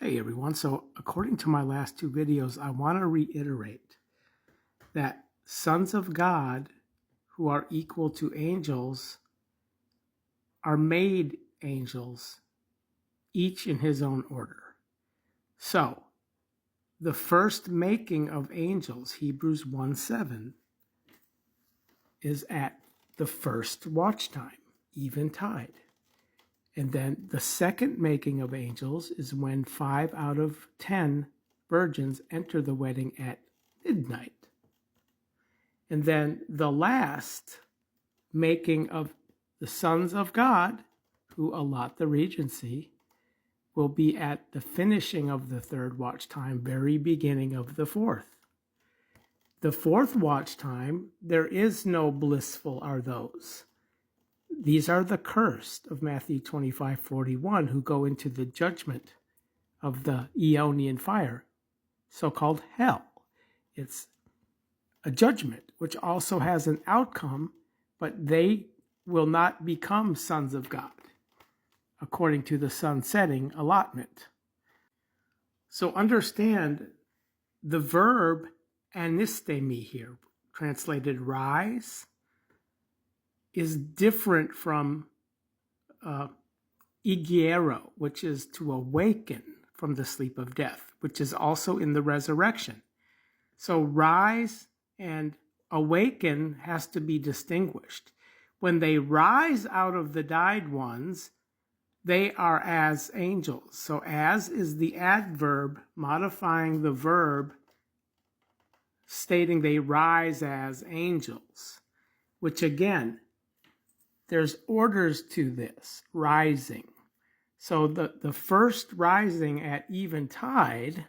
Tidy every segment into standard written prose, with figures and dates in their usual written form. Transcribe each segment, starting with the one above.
Hey everyone, so according to my last two videos, I want to reiterate that sons of God who are equal to angels are made angels, each in his own order. So, the first making of angels, Hebrews 1:7, is at the first watch time, eventide. And then the second making of angels is when 5 out of 10 virgins enter the wedding at midnight. And then the last making of the sons of God, who allot the regency, will be at the finishing of the third watch time, very beginning of the fourth. The fourth watch time, there is no blissful are those. These are the cursed of Matthew 25:41 who go into the judgment of the Aeonian fire, so-called hell. It's a judgment which also has an outcome, but they will not become sons of God according to the sun-setting allotment. So understand the verb anistemi here, translated rise, is different from igiero, which is to awaken from the sleep of death, which is also in the resurrection. So rise and awaken has to be distinguished. When they rise out of the died ones, they are as angels. So as is the adverb modifying the verb stating they rise as angels, which again, there's orders to this rising. So the first rising at eventide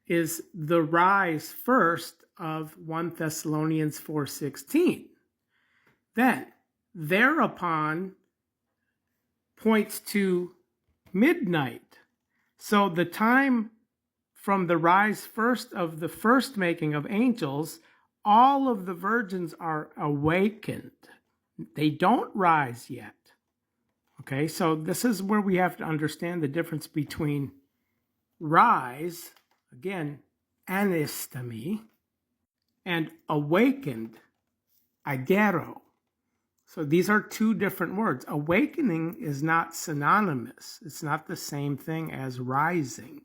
is the rise first of 1 Thessalonians 4:16. Then, thereupon points to midnight. So the time from the rise first of the first making of angels, all of the virgins are awakened. They don't rise yet. Okay, so this is where we have to understand the difference between rise, again, anistemi, and awakened, agero. So these are two different words. Awakening is not synonymous. It's not the same thing as rising.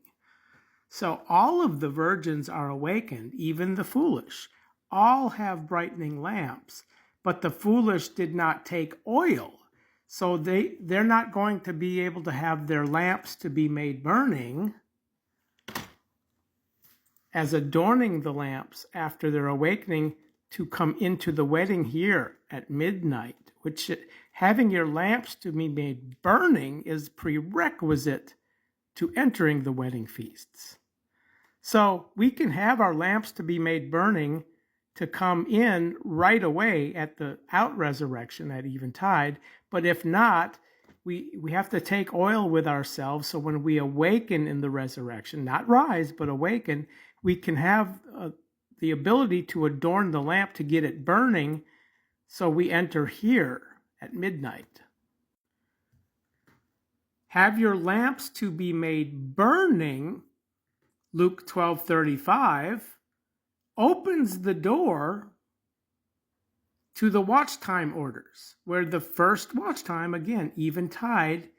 So all of the virgins are awakened, even the foolish. All have brightening lamps, but the foolish did not take oil. So they're not going to be able to have their lamps to be made burning as adorning the lamps after their awakening to come into the wedding here at midnight, which having your lamps to be made burning is prerequisite to entering the wedding feasts. So we can have our lamps to be made burning to come in right away at the out resurrection at eventide, but if not, we have to take oil with ourselves, so when we awaken in the resurrection, not rise, but awaken, we can have the ability to adorn the lamp to get it burning, so we enter here at midnight. Have your lamps to be made burning, Luke 12:35, opens the door to the watch time orders, where the first watch time, again, eventide,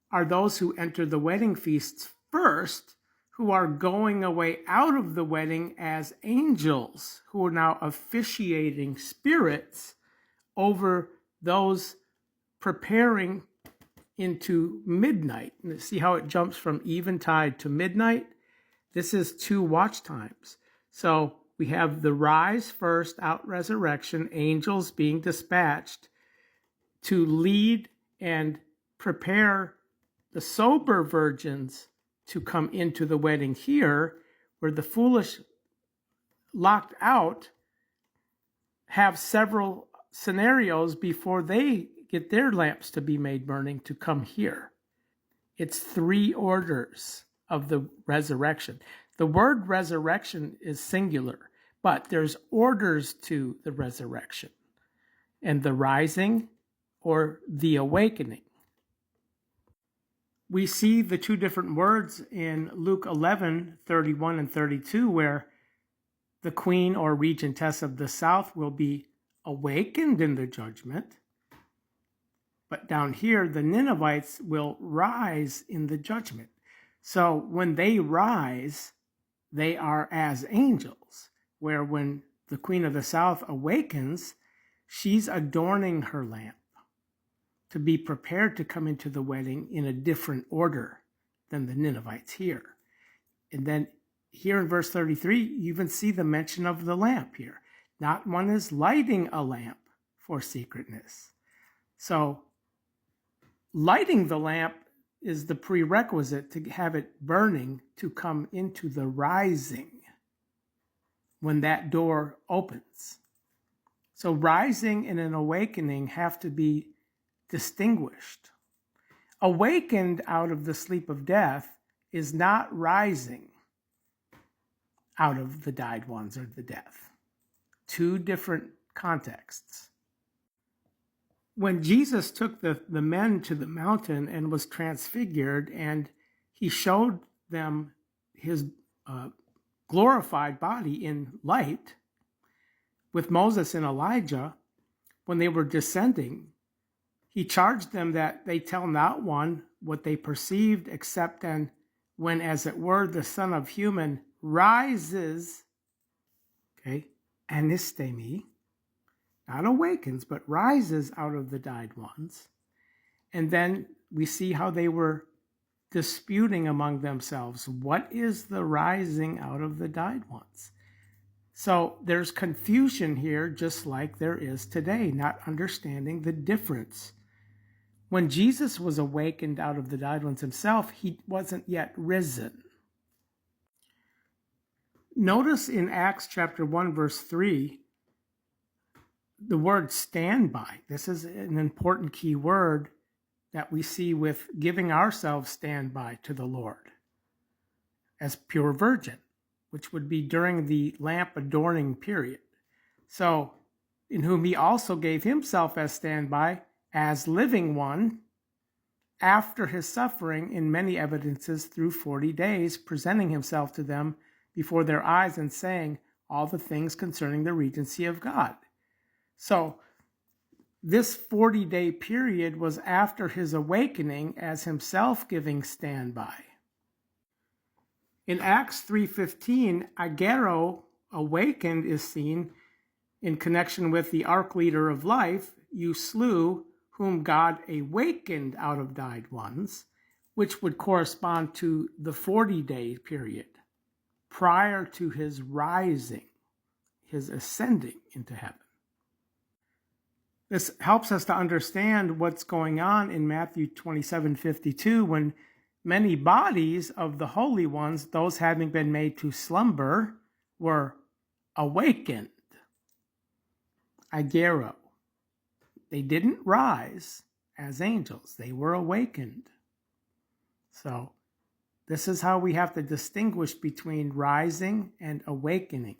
are those who enter the wedding feasts first, who are going away out of the wedding as angels, who are now officiating spirits over those preparing into midnight. And see how it jumps from eventide to midnight? This is 2 watch times. So we have the rise first, out resurrection, angels being dispatched to lead and prepare the sober virgins to come into the wedding here, where the foolish locked out have several scenarios before they get their lamps to be made burning to come here. It's 3 orders of the resurrection. The word resurrection is singular, but there's orders to the resurrection and the rising or the awakening. we see the two different words in Luke 11:31 and 32, where the queen or regentess of the south will be awakened in the judgment. But down here, the Ninevites will rise in the judgment. So when they rise, they are as angels, where when the queen of the south awakens, she's adorning her lamp to be prepared to come into the wedding in a different order than the Ninevites here. And then here in verse 33, you even see the mention of the lamp here. Not one is lighting a lamp for secretness. So lighting the lamp is the prerequisite to have it burning to come into the rising when that door opens. So rising and an awakening have to be distinguished. Awakened out of the sleep of death is not rising out of the died ones or the death. Two different contexts. When Jesus took the men to the mountain and was transfigured, and he showed them his glorified body in light with Moses and Elijah, when they were descending, he charged them that they tell not one what they perceived, except then when, as it were, the Son of Human rises, anistemi, not awakens, but rises out of the died ones. And then we see how they were disputing among themselves, what is the rising out of the died ones? So there's confusion here, just like there is today, not understanding the difference. When Jesus was awakened out of the died ones himself, he wasn't yet risen. Notice in Acts chapter 1, verse 3, the word standby. This is an important key word that we see with giving ourselves standby to the Lord as pure virgin, which would be during the lamp adorning period. So, in whom he also gave himself as standby, as living one, after his suffering in many evidences through 40 days, presenting himself to them before their eyes and saying all the things concerning the regency of God. So, this 40-day period was after his awakening as himself giving standby. In Acts 3:15, agero, awakened, is seen in connection with the ark leader of life, you slew, whom God awakened out of died ones, which would correspond to the 40-day period prior to his rising, his ascending into heaven. This helps us to understand what's going on in Matthew 27:52, when many bodies of the holy ones, those having been made to slumber, were awakened. Agero. They didn't rise as angels. They were awakened. So this is how we have to distinguish between rising and awakening.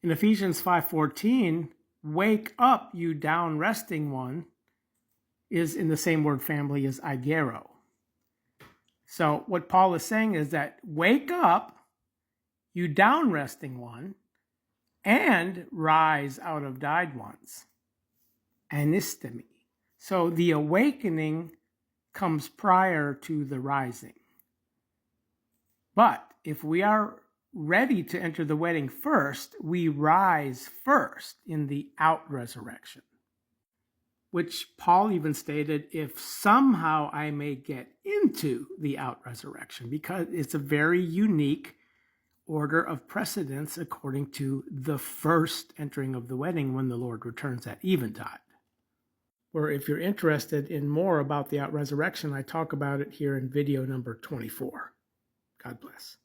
In Ephesians 5:14, wake up, you down resting one, is in the same word family as agero. So what Paul is saying is that wake up, you down resting one, and rise out of died ones. Anistemi. So the awakening comes prior to the rising. But if we are ready to enter the wedding first, we rise first in the out resurrection, which Paul even stated, if somehow I may get into the out resurrection, because it's a very unique order of precedence according to the first entering of the wedding when the Lord returns at eventide. Or if you're interested in more about the out resurrection, I talk about it here in video number 24. God bless.